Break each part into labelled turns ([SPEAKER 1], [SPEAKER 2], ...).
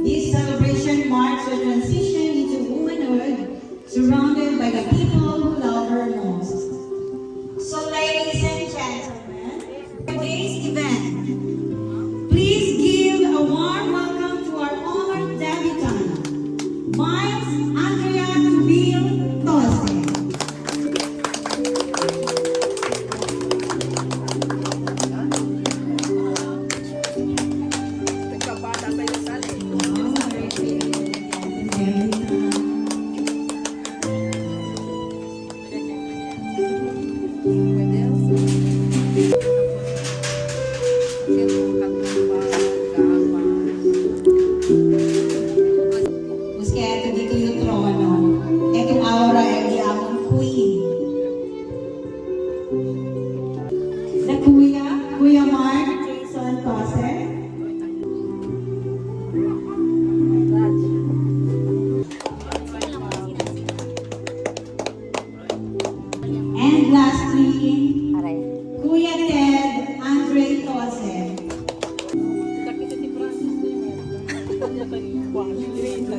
[SPEAKER 1] This celebration marks her transition into womanhood, surrounded by the people who love her most. So, ladies and gentlemen, today's event, please give a warm welcome to our honored debutant, Miles Andrea Tubil Tose. Kaya dito yung trono. Itong aura ay di among queen. The Kuya Mark Jason Tose. And lastly, Kuya Ted Andre Tose.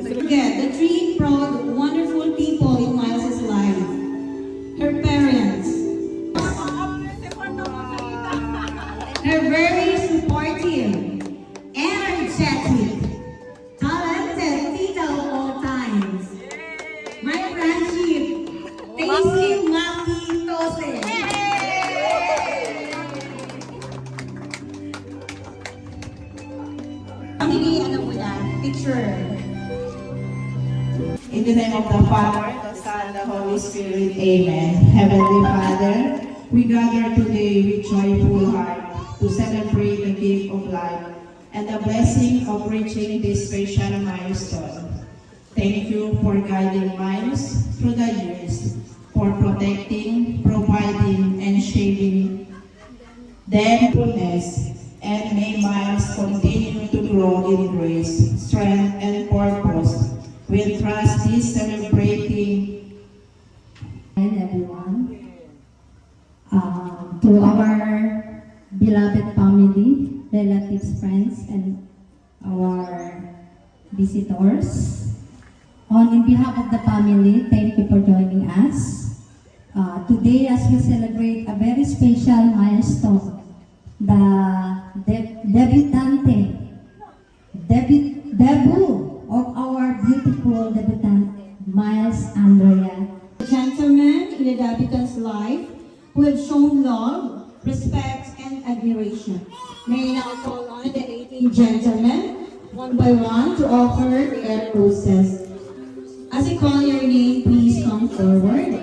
[SPEAKER 1] Forget the three proud, wonderful people in Miles' life. Her parents. Her very supportive, energetic, talented tita of all times. My friendship, Daisy Maki Tose. Family, ano mo yan? Picture.
[SPEAKER 2] In the name of the Father, the Son, and the Holy Spirit, Amen. Heavenly Father, we gather today with joyful heart to celebrate the gift of life and the blessing of reaching this special milestone. Thank you for guiding Miles through the years, for protecting, providing, and shaping their fullness, and may Miles continue to grow in grace, strength, and purpose. We'll trust this celebrating.
[SPEAKER 3] And everyone, to our beloved family, relatives, friends, and our visitors. On behalf of the family, thank you for joining us. Today, as we celebrate a very special milestone, the debut of our beautiful debutante, Miles Andrea.
[SPEAKER 1] Gentlemen in the debutant's life who have shown love, respect, and admiration. May I now call on the 18 gentlemen, one by one, to offer their roses. As I call your name, please come forward.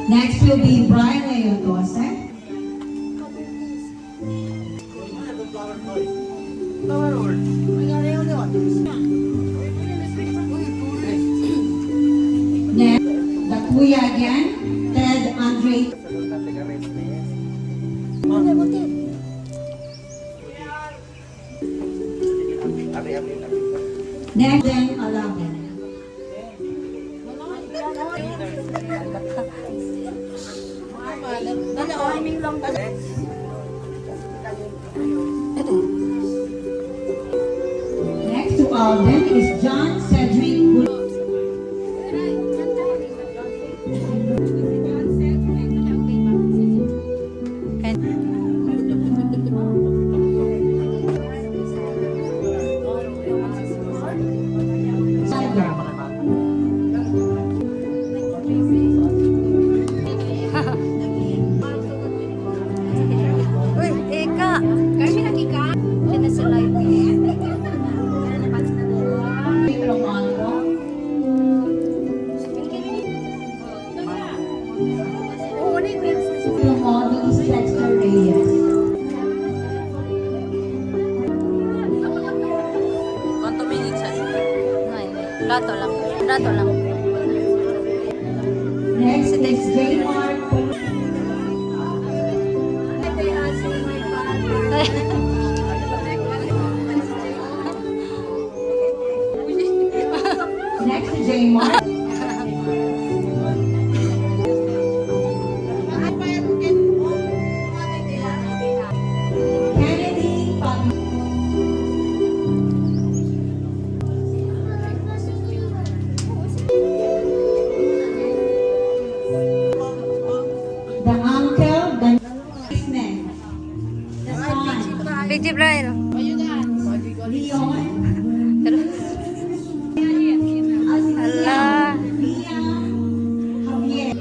[SPEAKER 1] Next will be Brian Leo Tose. Next, the Kuya again, Ted Andre. Next, then 11. Next to Alden is John Cedric Gulot.
[SPEAKER 4] Uy, Eka! Kami nakika! Kaya sa live.
[SPEAKER 1] Romano.
[SPEAKER 4] Oo, ulit.
[SPEAKER 1] Romano is Dexter Reyes.
[SPEAKER 4] Quanto minutes sa Rato lang. Rato lang.
[SPEAKER 1] Next is J. Mark. Next to J. Mark. the uncle, the businessman, the son,
[SPEAKER 4] Big Jibrail.
[SPEAKER 1] Leon,
[SPEAKER 4] Ala.
[SPEAKER 1] Liam, Javier.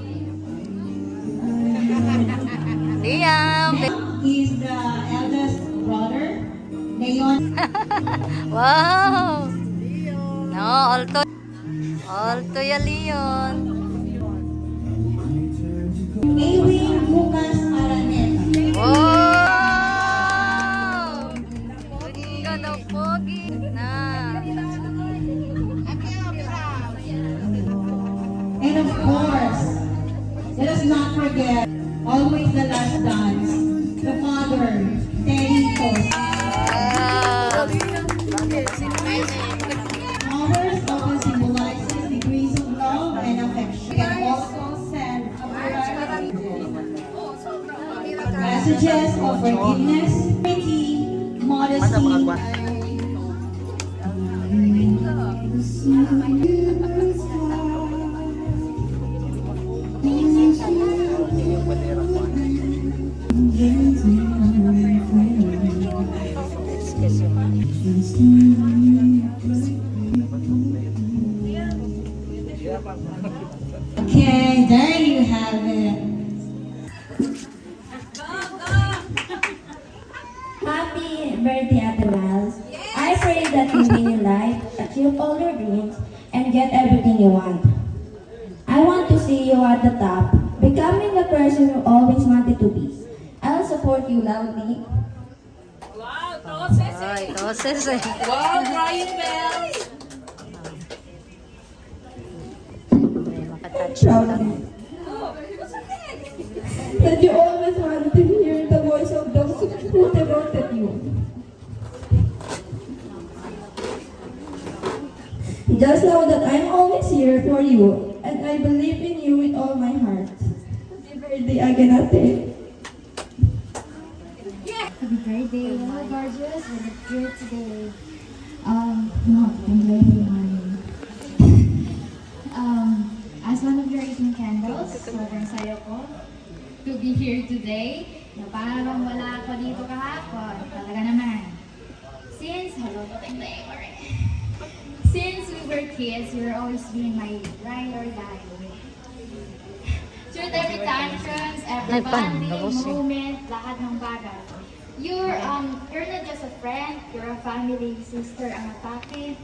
[SPEAKER 4] Liam.
[SPEAKER 1] He's the eldest brother. Leon,
[SPEAKER 4] Wow. No, alto. Alto ya Leon.
[SPEAKER 1] Ewing Lucas Araneta.
[SPEAKER 4] Wow. Ganda daw pogi na.
[SPEAKER 1] And of course, let us not forget, always the last dance, the father, Teddy Tos.
[SPEAKER 4] Wow.
[SPEAKER 1] Flowers often symbolizes degrees of love and affection. We can also send a variety of messages of forgiveness, pity, modesty. Okay, there you have it.
[SPEAKER 5] Happy birthday, Ate Miles. I pray that you win in life, achieve all your dreams, and get everything you want. I want to see you at the top, becoming the person you always wanted to be. I'll support you loudly.
[SPEAKER 4] Ay, toses eh.
[SPEAKER 5] Proudly. That you always wanted to hear the voice of those who devoted you. Just know that I'm always here for you, and I believe in you with all my heart. Happy birthday again, Ate.
[SPEAKER 6] Happy birthday, hello gorgeous, with a great today. No, I'm very morning. As one of your 18 candles, sobrang sayo ko to be here today. Na parang wala ako dito kahapon. Talaga naman. Since we were kids, you were always being my ride or die. Through every tantrums, every bonding moment, lahat ng bagay. You're not just a friend, you're a family sister ang atake.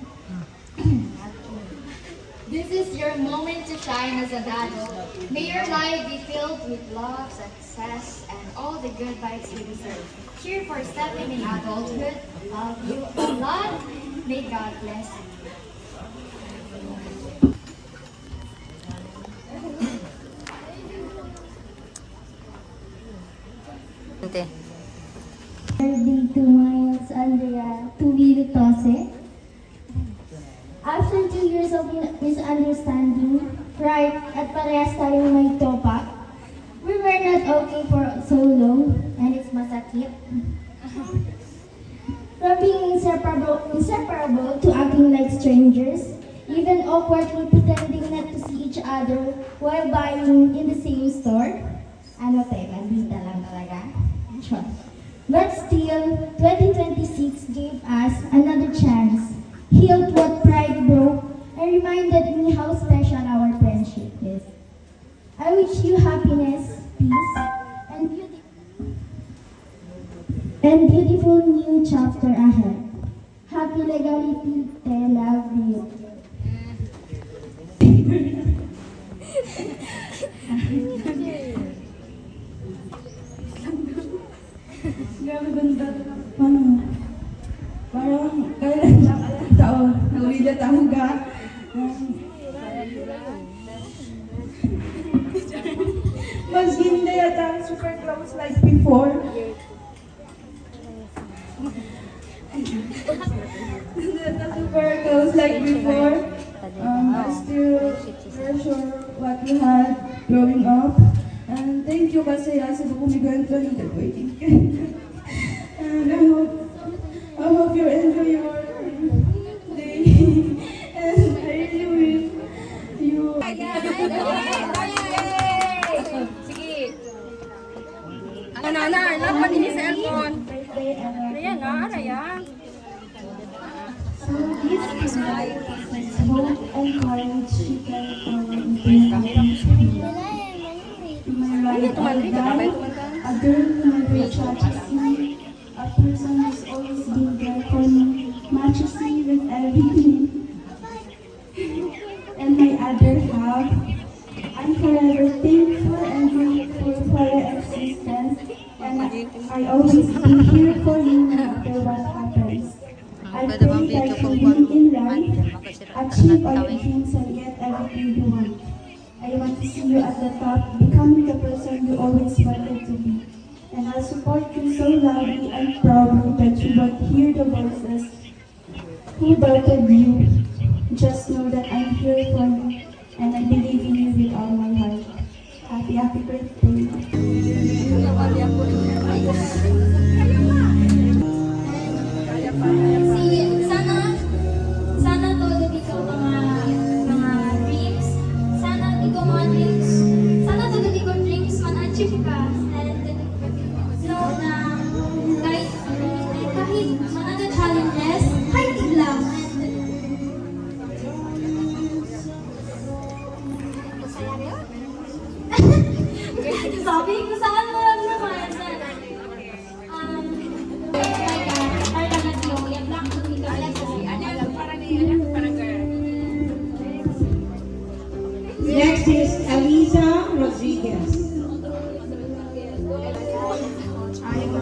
[SPEAKER 6] This is your moment to shine as an adult. May your life be filled with love, success, and all the good vibes you deserve. Cheer for stepping in adulthood. Love you a lot. May God bless you.
[SPEAKER 4] Ante.
[SPEAKER 6] Birthday to Miles Andrea Tuwilo Tose. After 2 years of misunderstanding, pride at parehas tayong may topak, we were not okay for so long, and it's masakit. From being inseparable to acting like strangers, even awkwardly pretending not to see each other while buying in the same store. Ano teka, dita lang talaga. Sure. But still, 2026 gave us another chance, healed what pride broke, and reminded me how special our friendship is. I wish you happiness, peace, and beautiful new chapter ahead. Happy legality, I love you.
[SPEAKER 2] Grabe ganda. Ano? Parang kailan siya taon. Naulilat ako ga. Mas hindi yata super close like before. Super close like before. I still treasure what we had growing up. And thank you kasi sa bukumigento ng waiting. And I hope you enjoy your day. And I really wish you...
[SPEAKER 4] Sige. na, lapan din sa cellphone.
[SPEAKER 6] Birthday and
[SPEAKER 4] Ayan na, araya.
[SPEAKER 6] so this is hope and courage she can to my right I die, a girl who never judges me, a person who's always been there for me, matches me with everything. And my other half, I'm forever thankful and grateful for your existence, and I always be here for you no matter what happens. I pray that you win in life, achieve all your dreams and get everything you want. I want to see you at the top, becoming the person you always wanted to be. And I'll support you so loudly and proudly that you won't hear the voices who doubted you. Just know that I'm here for you, and I believe in you with all my heart. Happy birthday.
[SPEAKER 7] Sana tulad ikaw mga dreams. Sana ikaw mga dreams. Sana tulad ikaw dreams man-achieve ka. And know na kahit mga challenges, kahit lang. Sabi ko saan mo lang naman.
[SPEAKER 1] Next is Eliza Rodriguez.
[SPEAKER 2] I am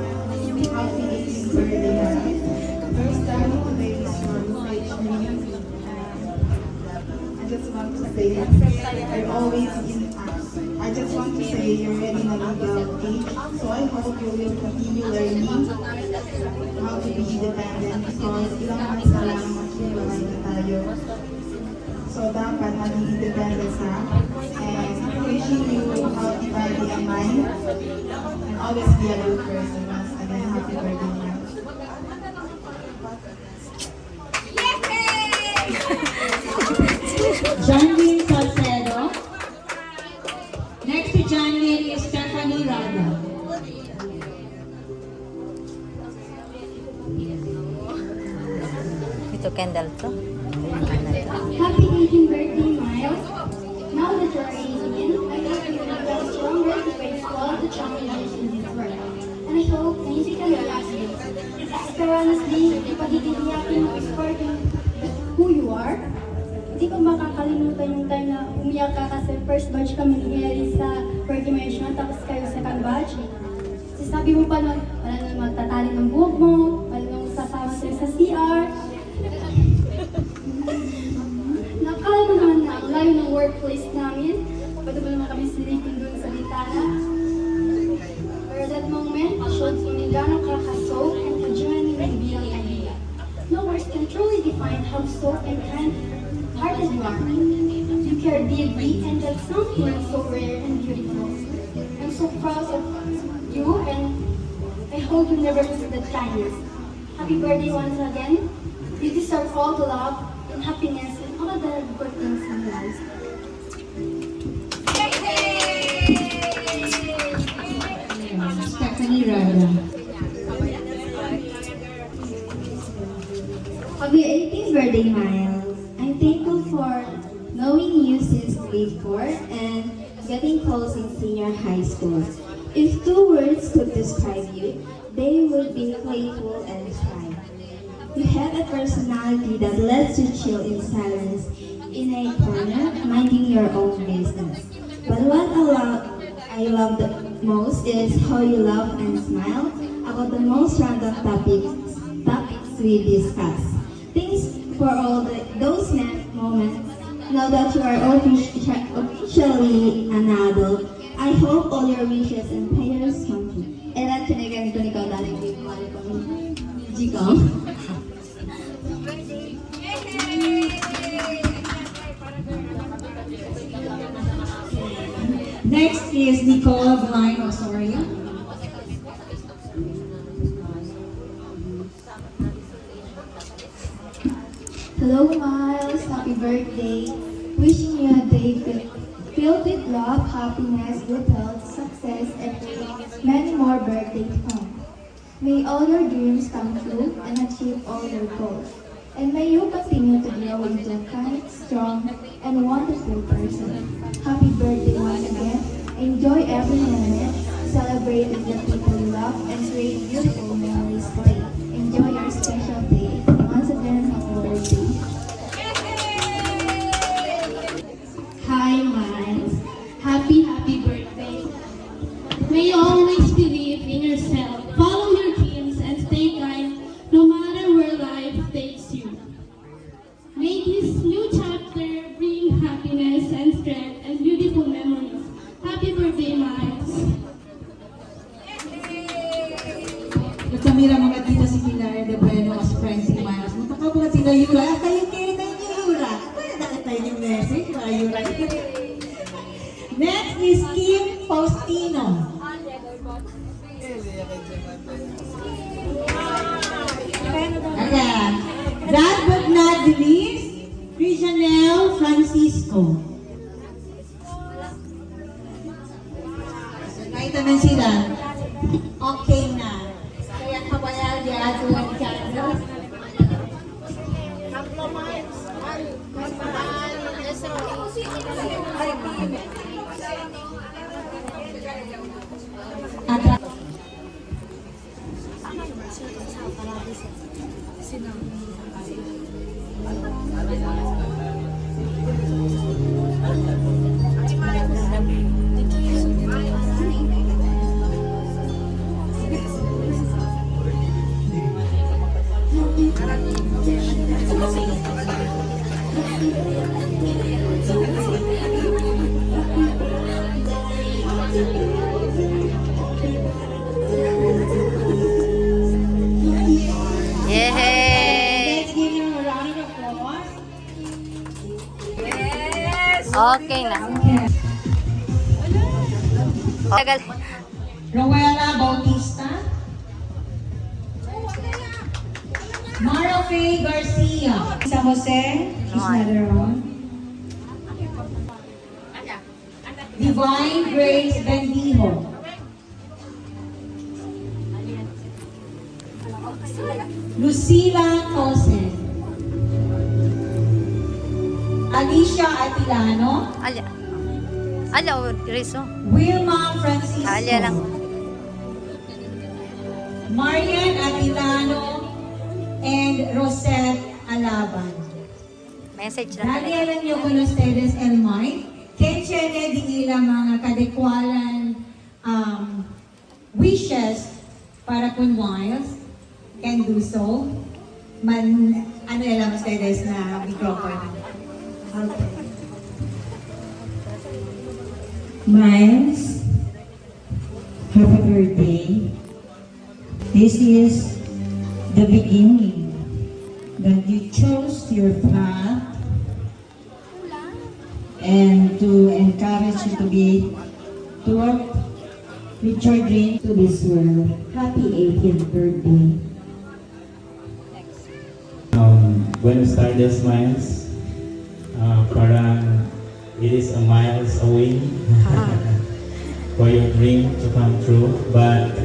[SPEAKER 2] happy 18th birthday. First time today is your message me. I just want to say you're always in us. I just want to say you're ready na legal age. So I hope you will continue learning how to be independent because ilang months na lang maghiwalay na tayo. So dapat maging independent ka. And wishing you healthy body and mind. And always be a good person. Once again, happy birthday, ma'am.
[SPEAKER 1] Janlyn Salcedo. Next to Janlyn is Stephanie Rada.
[SPEAKER 4] Ito candle to.
[SPEAKER 6] Happy 18th birthday, Miles. Now that you're 18, I hope you will become stronger to face all the challenges in this world. And I hope na hindi ka mag-accident. Pero honestly, ipagtitiyakin mo is part of who you are. Hindi ko makakalimutan yung time na umiyak ka kasi first batch kami ni Ellie sa graduation, tapos kayo second batch. Kasi sabi mo pa nun, wala na magtatali ng buhok mo, wala na sasama sila sa CR. Nakala ko naman na ang layo ng workplace namin. Pwede ba naman kami silipin doon sa bintana? Pero that moment, showed ko ni gano'ng kakasoap and ka-genuine bilang idea. No words can truly define how soap and kind-hearted you are. You care deeply and that's something so rare and beautiful. I'm so proud of you and I hope you never lose that kindness. Happy birthday once again. You deserve all the love and happiness and all of the good things in life.
[SPEAKER 1] Stephanie Rada.
[SPEAKER 8] Happy 18th birthday, Miles. I'm thankful for knowing you since grade 4 and getting close in senior high school. If two words could describe you, they would be playful and shy. You have a personality that lets you chill in silence in a corner, minding your own business. But what I love the most is how you laugh and smile about the most random topics we discuss. Thanks for all those moments. Now that you are officially an adult, I hope all your wishes and prayers come true. Elan tinigan ko ni Kao dali ko Jikong.
[SPEAKER 1] Next is Nicole Blind Osorio.
[SPEAKER 6] Hello, Miles. Happy birthday. Wishing you a day filled with love, happiness, good health, success, and many more our birthday home. May all your dreams come true and achieve all your goals. And may you continue to grow into a kind, strong, and wonderful person. Happy birthday once again. Enjoy every moment. Celebrate with the people you love and create beautiful memories today. Enjoy your special day. Once again, happy birthday.
[SPEAKER 9] Hi, Miles. Happy birthday. May you always believe in yourself, follow your dreams, and stay kind no matter where life takes you. May this new chapter bring happiness and strength and beautiful memories. Happy birthday, Miles.
[SPEAKER 1] Nagkamira mga dito si Pilar de Bueno as friends si Miles. Magkakabulat sila Yura. Kayo kayo tayo ni Yura. Kaya nakita tayo yung message para Yura. Next is Kim Faustino. Ayan. Last but not the least, Crisanel Francisco. Nakita na sila. Okay na. Kaya kabayal di ato ang channel. At
[SPEAKER 4] Yay!
[SPEAKER 1] let's give him a round of applause.
[SPEAKER 4] Okay na. Tagal.
[SPEAKER 1] Rowella Bautista. Mara Faye Garcia. San Jose. She's another one. Divine Grace Bendijo. Lucila Tosen. Alicia Atilano.
[SPEAKER 4] Alya. Riso.
[SPEAKER 1] Wilma Francisco.
[SPEAKER 4] Alya lang.
[SPEAKER 1] Marian Atilano and Rosette Alaban.
[SPEAKER 4] Message lang.
[SPEAKER 1] Dali alam niyo con ustedes el mic. Que tiene di ila mga kadekwalan wishes para con Miles can do so. Ano lang ustedes na microphone. Okay.
[SPEAKER 2] Miles, happy birthday. This is the beginning that you chose your path and to encourage you to work with your dream to this world. Happy 18th birthday.
[SPEAKER 10] Buenos tardes, Miles. Parang it is a miles away for your dream to come true. But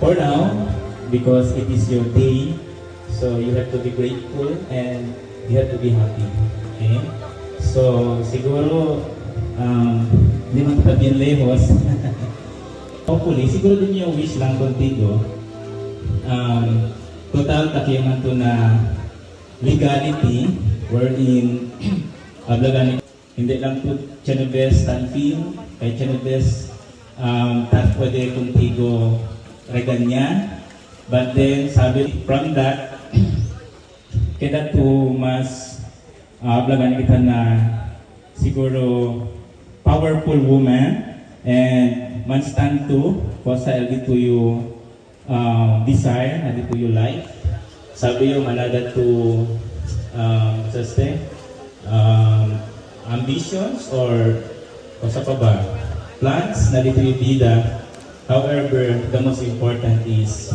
[SPEAKER 10] for now, because it is your day, so you have to be grateful and you have to be happy. Okay? So, siguro, hindi man ka din lehos. Hopefully, siguro din yung wish lang contigo. Total takiyaman to na legality wherein hindi lang po Chenebes Tanfil, kay Chenebes pwede contigo reganyan. But then, sabi from that, kaya to mas ablagan kita na siguro powerful woman and man stand to sa to you desire na to you life. Sabi yung manada to ambitions or sa pa ba plans na dito yung bida. However, the most important is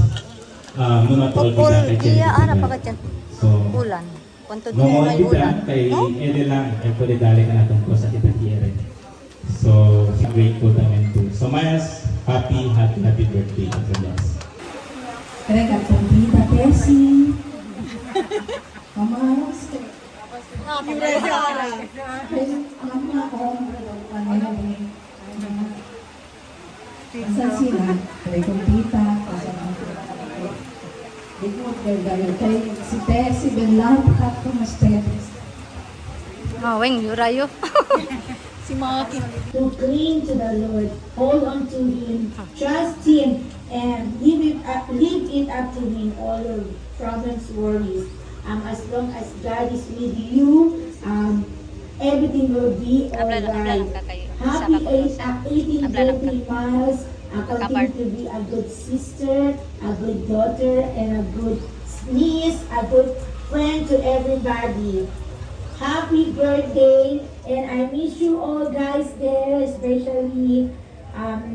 [SPEAKER 10] numatol
[SPEAKER 4] Pupul,
[SPEAKER 10] kita kay
[SPEAKER 4] iya,
[SPEAKER 10] Jenny.
[SPEAKER 4] pa ka dyan.
[SPEAKER 10] So,
[SPEAKER 4] Ulan. Kuntod
[SPEAKER 10] no
[SPEAKER 4] mo
[SPEAKER 10] more
[SPEAKER 4] may
[SPEAKER 10] kita
[SPEAKER 4] ulan.
[SPEAKER 10] kay
[SPEAKER 4] No?
[SPEAKER 10] Ede lang ay pwede dali ka natong ko sa kita kiyere. So, grateful namin too. So, Miles, happy birthday, Ate Blas.
[SPEAKER 2] Rega Pumita Tessie. Mama, Saan sila? Kay Kumpita. Ikot kay si Tessie Benlata. Kumusta?
[SPEAKER 4] Maweng, yurayo.
[SPEAKER 6] To cling to the Lord, hold on to Him, trust Him, and leave it up to Him all your problems, worries. As long as God is with you, everything will be alright. Happy 18 birthday, Miles. Continue to be a good sister, a good daughter, and a good niece, a good friend to everybody. Happy birthday, and I miss you all guys there, especially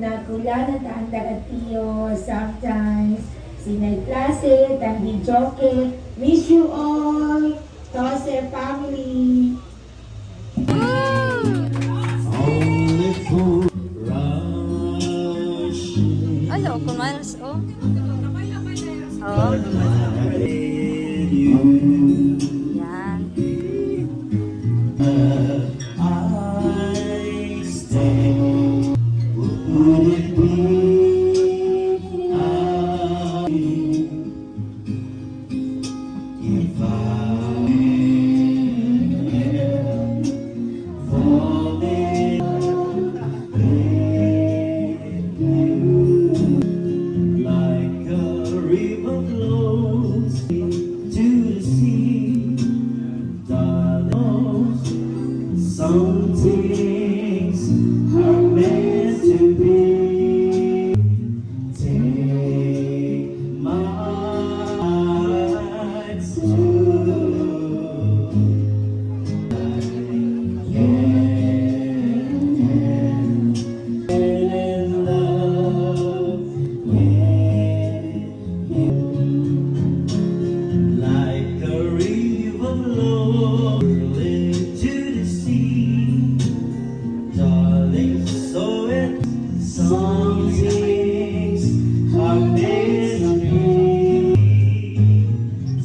[SPEAKER 6] Nakulan at Andagatiyo, sometimes Sinay Placid, Tangi Joke. Miss you all, Tose family.
[SPEAKER 4] Ano, kumalas, oh. Oh. Yan.
[SPEAKER 10] Like a river flows to the sea, darling. Some things are meant to be. Take my eyes to in love like a river flows into the sea, darling. So it some things are meant to be.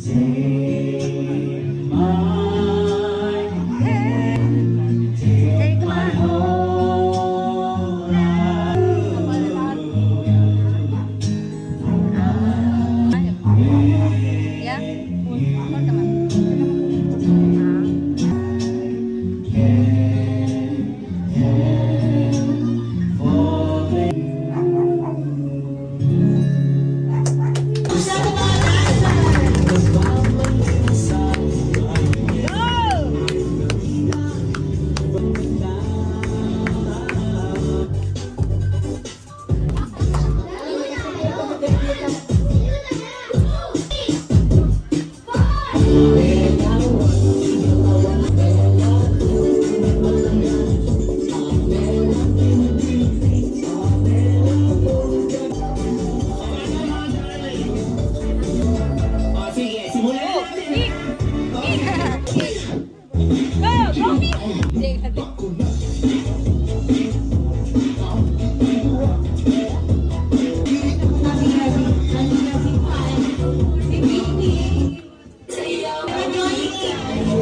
[SPEAKER 10] Take my hand, take my whole life.
[SPEAKER 4] Ya. Apa teman?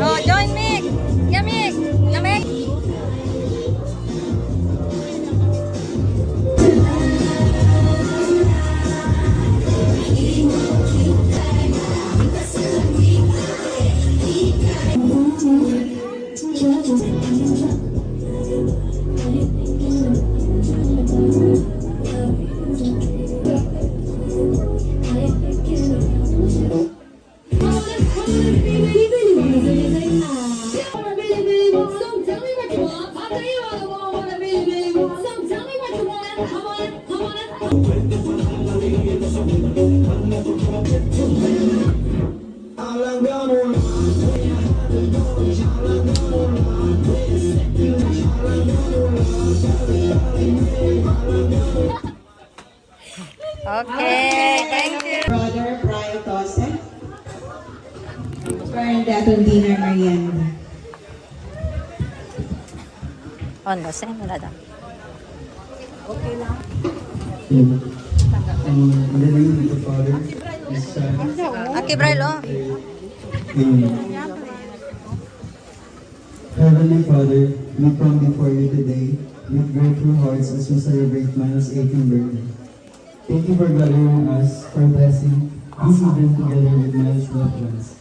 [SPEAKER 4] Oh, join me. Yeah, me. Yeah, me. Okay, thank you.
[SPEAKER 2] Brother Brian Tose. Parang datong dinner merienda.
[SPEAKER 4] On, no sé, wala daw.
[SPEAKER 2] Okay lang.
[SPEAKER 11] In the name of the Father, the Son,
[SPEAKER 4] Aki Braille, oh.
[SPEAKER 11] Amen. Heavenly Father, we come before you today with grateful hearts as we celebrate Miles' 18th birthday. Thank you for gathering us, for blessing this event together with Miles' loved ones.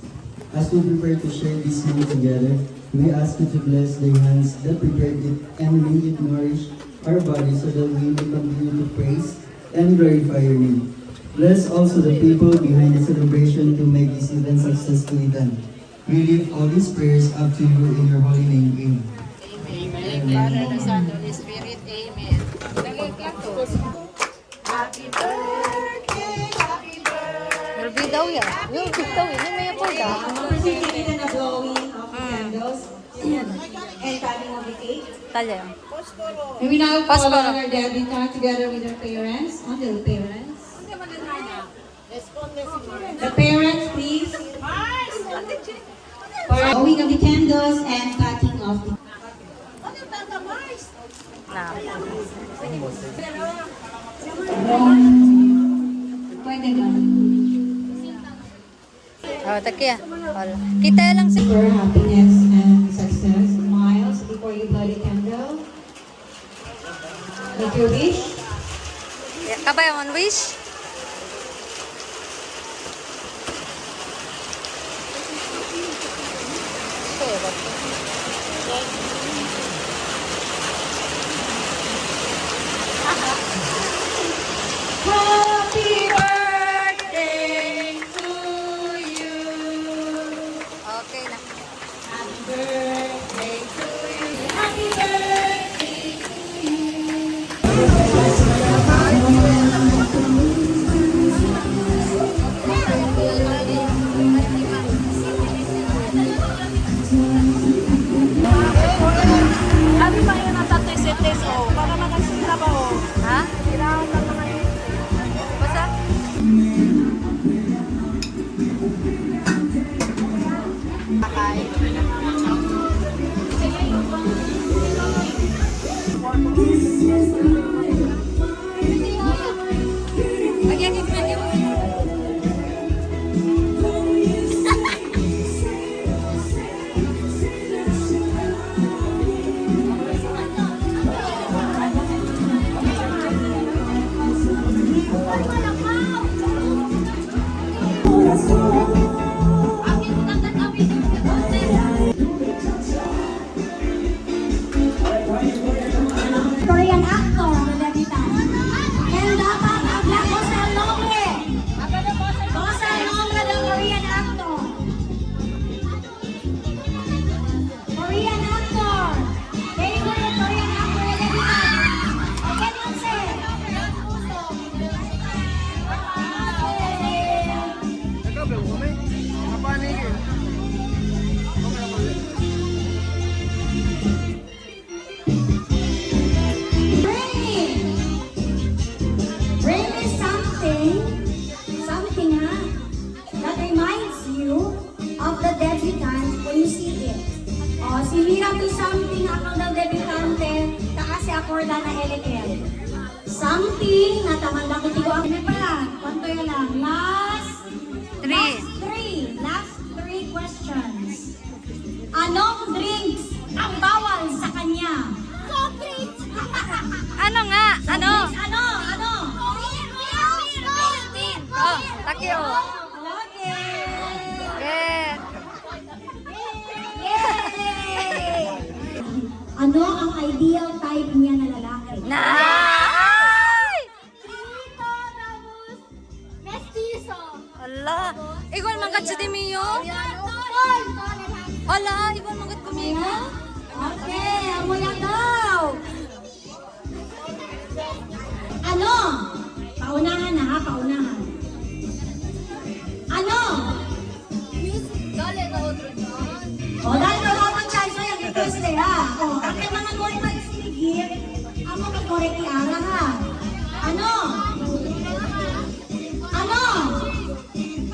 [SPEAKER 11] As we prepare to share this meal together, we ask you to bless the hands that prepared it and may it nourish our bodies so that we may continue to praise and glorify your name. Bless also the people behind the celebration to make this event successfully done. We lift all these prayers up to you in your holy name. Amen.
[SPEAKER 4] Father, the Son, the Holy Spirit. Amen.
[SPEAKER 1] Happy birthday, happy birthday.
[SPEAKER 4] Ruby daw yan. Yung daw yun. Yung may ako daw.
[SPEAKER 1] Presenting kita na blowing of the candles and cutting of the cake.
[SPEAKER 4] Talya.
[SPEAKER 1] And we now call
[SPEAKER 4] Passport.
[SPEAKER 1] on our debutante together with our parents. On the parents. The parents, please. For blowing of the candles and cutting of the
[SPEAKER 4] Na.
[SPEAKER 1] Pwede ba?
[SPEAKER 4] Oh, takiya. Wala. Kita lang si...
[SPEAKER 1] For happiness and success. Miles, before you blow the candle. Make your wish.
[SPEAKER 4] Kabay on wish.
[SPEAKER 1] Happy birthday to you.
[SPEAKER 4] Okay na.
[SPEAKER 1] Happy birthday to you. Happy birthday to you.
[SPEAKER 9] Abi ba yun ang tatay-setes o? Para makasira ba o?
[SPEAKER 4] Ha?
[SPEAKER 9] Kailangan lang mga
[SPEAKER 4] Basta? Lagyan yung video.
[SPEAKER 6] Korean actor na nabitan. And dapat ang Black Bosel Nombre. Bosel Nombre ng Korean actor. Korean actor. Very good Korean actor na nabitan. Okay, Monse. Bring me something that reminds you of the debutante when you see it. O, si Mira to something ako ng debutante, kasi ako na na-elegant. Something na tamanda ko tigo ang pala. Kwanto yun lang. Last three questions. Anong drinks ang bawal sa kanya? Soft drinks!
[SPEAKER 4] Ano nga? Ano?
[SPEAKER 6] Ano?
[SPEAKER 4] Oh, takyo.
[SPEAKER 6] Okay.
[SPEAKER 4] Yes.
[SPEAKER 6] Yay! Ano ang ideal type niya na lalaki?
[SPEAKER 4] Nay!
[SPEAKER 6] Chito, Ramos, Mestizo.
[SPEAKER 4] Ala, igual man kat sa Timio. Ala, igual man kat kumigo.
[SPEAKER 6] Okay, amo na daw. Ano? Paunahan na ha, paunahan. Ano? O, dahil na lang ang chance na yan, request na ha. O, ang mga korek na isinigip, ang mga korek ni Ara ha. Ano? Ano?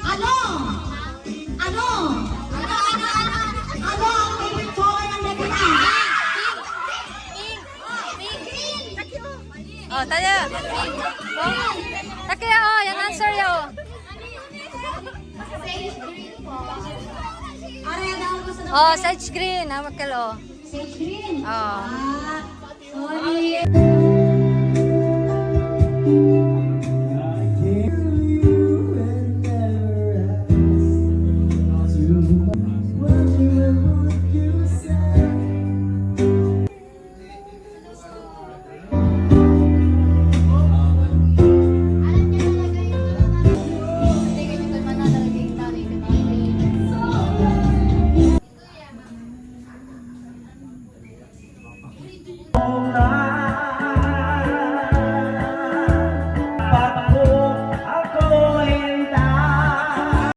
[SPEAKER 6] Ano? Ano? Ano ang favorite color ng Nebula?
[SPEAKER 4] Oh, tayo. Oh. Kaya yung answer yo. Oh, sage green. Hawak ka lo.
[SPEAKER 1] Sage green.
[SPEAKER 4] Oh.
[SPEAKER 1] Sorry.